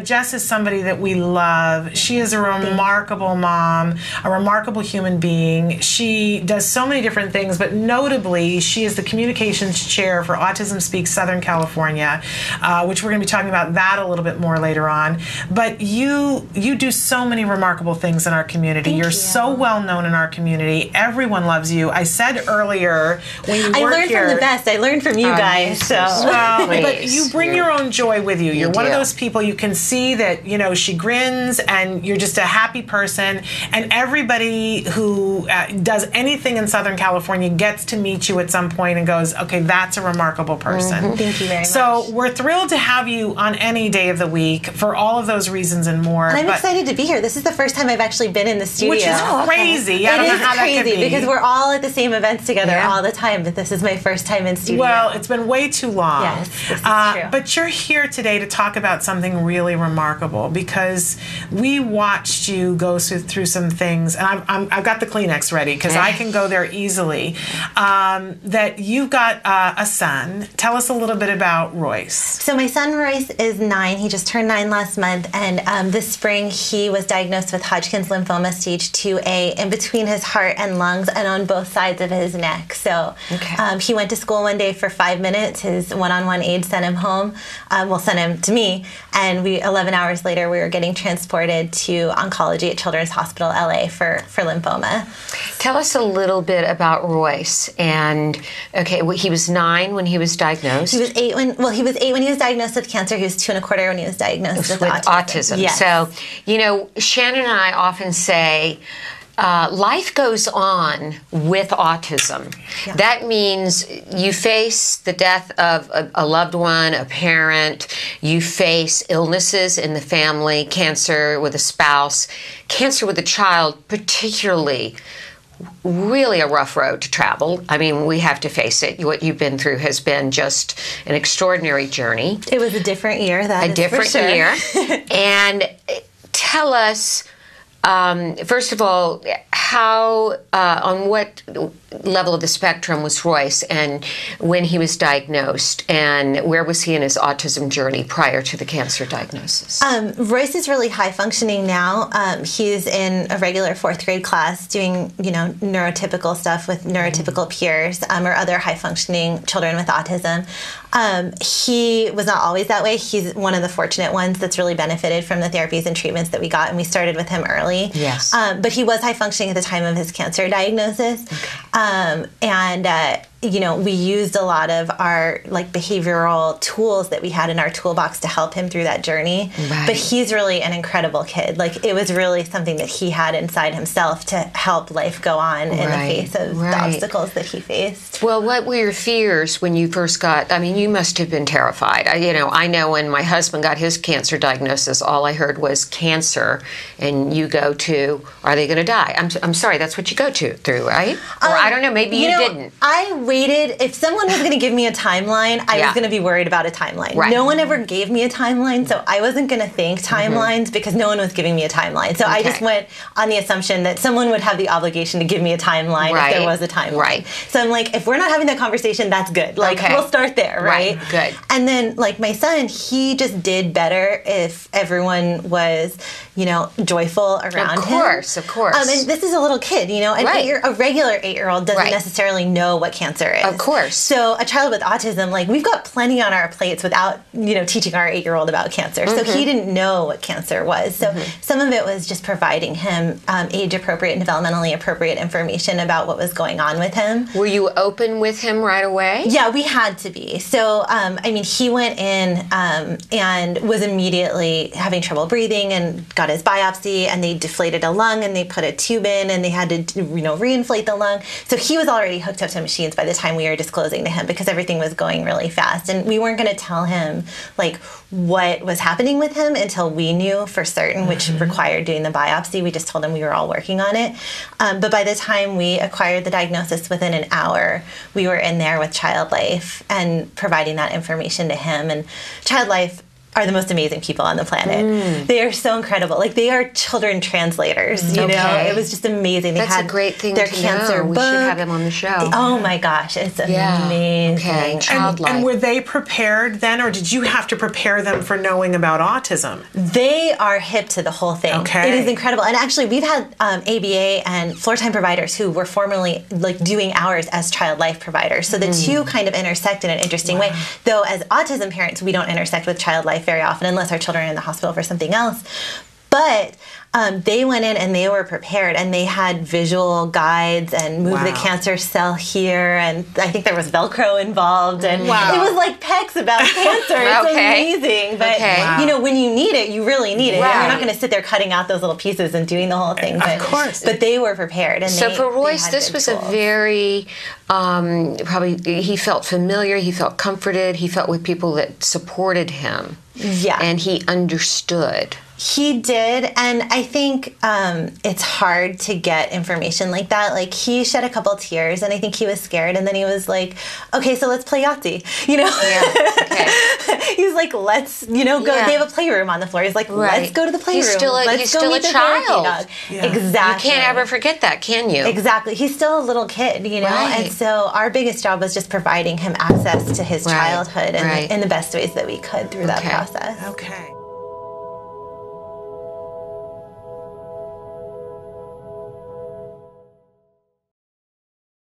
Jess is somebody that we love. She is a remarkable mom, a remarkable human being. She does so many different things, but notably, she is the communications chair for Autism Speaks Southern California, which we're going to be talking about that a little bit more later on. But you do so many remarkable things in our community. You're so well known in our community. Everyone loves you. I said earlier when you work here, I learned from the best. I learned from you guys. So well, but you bring your own joy with you. You're one of those people, you can see that, you know, she grins and you're just a happy person, and everybody who does anything in Southern California gets to meet you at some point and goes, okay, that's a remarkable person. Thank you very much. So we're thrilled to have you on any day of the week for all of those reasons and more. And I'm excited to be here. This is the first time I've actually been in the studio. Which is crazy. I don't know how that could be. Because we're all at the same events together all the time, but this is my first time in studio. Well, it's been way too long. Yes, this is true. But you're here today to talk about something really remarkable, because we watched you go through some things, and I've got the Kleenex ready because I can go there easily, that you've got a son. Tell us a little bit about Royce. So my son Royce is 9. He just turned 9 last month, and this spring he was diagnosed with Hodgkin's lymphoma stage 2A in between his heart and lungs and on both sides of his neck. So he went to school one day for 5 minutes. His one-on-one aide sent him home, sent him to me, and 11 hours later we were getting transported to oncology at Children's Hospital LA for lymphoma. Tell us a little bit about Royce. And he was 9 when he was diagnosed. He was 8 when he was diagnosed with cancer. He was 2 1/4 when he was diagnosed with autism. Yes. So, you know, Shannon and I often say, life goes on with autism. Yeah. That means you face the death of a loved one, a parent. You face illnesses in the family, cancer with a spouse, cancer with a child, particularly. Really a rough road to travel. I mean, we have to face it. What you've been through has been just an extraordinary journey. It was a different year. A different year. And tell us, first of all, how, on what level of the spectrum was Royce, and when he was diagnosed, and where was he in his autism journey prior to the cancer diagnosis? Royce is really high functioning now. He's in a regular 4th grade class doing, you know, neurotypical stuff with neurotypical peers, or other high functioning children with autism. He was not always that way. He's one of the fortunate ones that's really benefited from the therapies and treatments that we got, and we started with him early. Yes. But he was high functioning at the time of his cancer diagnosis. You know, we used a lot of our behavioral tools that we had in our toolbox to help him through that journey. Right. But he's really an incredible kid. It was really something that he had inside himself to help life go on in the face of the obstacles that he faced. Well, what were your fears when you first got, I mean, you must have been terrified. I know when my husband got his cancer diagnosis, all I heard was cancer, and you go to, are they going to die? I'm sorry, that's what you go through, right? Or I don't know, maybe you didn't. I waited. If someone was going to give me a timeline, I was going to be worried about a timeline. Right. No one ever gave me a timeline, so I wasn't going to think timelines because no one was giving me a timeline. So I just went on the assumption that someone would have the obligation to give me a timeline if there was a timeline. Right. So I'm like, if we're not having that conversation, that's good. We'll start there, right? Good. And then, my son, he just did better if everyone was, joyful around him. Of course. And this is a little kid, a regular 8-year-old doesn't necessarily know what cancer is. Of course. So a child with autism, we've got plenty on our plates without, teaching our 8-year-old about cancer. So he didn't know what cancer was. So some of it was just providing him age-appropriate and developmentally appropriate information about what was going on with him. Were you open with him right away? Yeah, we had to be. So, he went in and was immediately having trouble breathing and got his biopsy, and they deflated a lung and they put a tube in and they had to, reinflate the lung. So he was already hooked up to machines by the time we were disclosing to him because everything was going really fast. And we weren't going to tell him, what was happening with him until we knew for certain, which required doing the biopsy. We just told him we were all working on it. But by the time we acquired the diagnosis, within an hour, we were in there with Child Life and providing that information to him. And Child Life are the most amazing people on the planet. They are so incredible. Like, they are children translators, you know? It was just amazing. They That's had a great thing their to cancer know. We book. should have them on the show. Oh my gosh, it's amazing. Okay, childlike. And were they prepared then, or did you have to prepare them for knowing about autism? They are hip to the whole thing. Okay. It is incredible. And actually, we've had ABA and floor time providers who were formerly like doing ours as child life providers. So the two kind of intersect in an interesting way. Though as autism parents, we don't intersect with child life very often unless our children are in the hospital for something else. But they went in and they were prepared, and they had visual guides and move the cancer cell here, and I think there was Velcro involved, and it was like pecs about cancer. It's amazing. But you know, when you need it, you really need it. You're not going to sit there cutting out those little pieces and doing the whole thing. But, of course. But they were prepared. And so for Royce, this was tools. a very, probably, he felt familiar, he felt comforted, he felt with people that supported him. Yeah. And he understood. He did, and I think it's hard to get information like that. Like, he shed a couple tears, and I think he was scared, and then he was like, okay, so let's play Yahtzee, you know? Yeah, okay. He's like, let's, you know, go. They have a playroom on the floor. He's like, let's go to the playroom. He's still a child. Exactly. You can't ever forget that, can you? Exactly. He's still a little kid, you know? And so our biggest job was just providing him access to his childhood in the best ways that we could through that process. Okay.